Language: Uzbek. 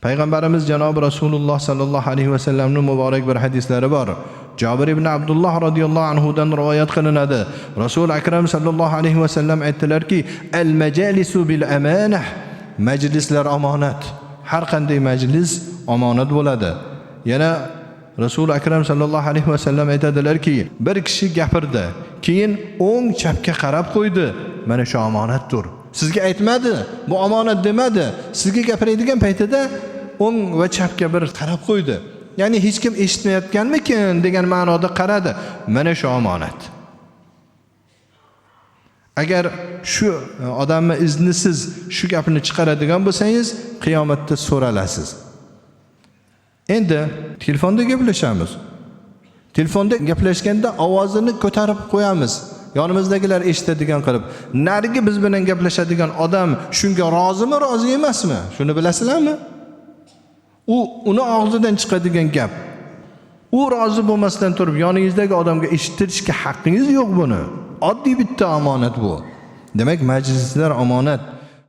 Payg'ambarimiz janob Rasululloh sallallohu alayhi va sallamning muborak bir hadislari bor. Jabir ibn Abdullah radhiyallohu anhu dan rivoyat qilinadi. Rasul akram sallallohu alayhi va sallam aytdilarki, "Al-majalisu bil amanah." Majlislar omonat. Har qanday majlis omonat bo'ladi. Yana Rasul akram sallallohu alayhi va sallam aytadilarki, bir kishi gapirdi, keyin o'ng chapga qarab qo'ydi. Mana shu omonatdir. Sizga aytmadi, bu omonat demadi. Sizga gapiradigan paytida o'ng va chapga bir qarab qo'ydi. Ya'ni hech kim eshitmayotganmikin degan ma'noda qaradi. Mana shu omonat. Agar shu odamni iznisiz shu gapni chiqaradigan bo'lsangiz, qiyomatda so'ralasiz. Endi telefonda gaplashamiz. Telefonda gaplashganda ovozini ko'tarib qo'yamiz. Yonimizdagilar eshitadigan qilib. Narigi biz bilan gaplashadigan odam shunga rozimi, rozi emasmi? Shuni bilasizlarmi? Uni og'zidan chiqadigan gap. U rozi bo'lmasdan turib yoningizdagi odamga eshittirishga haqqingiz yo'q buni. Oddiy bitta omonat bu. Demak, majlislar omonat.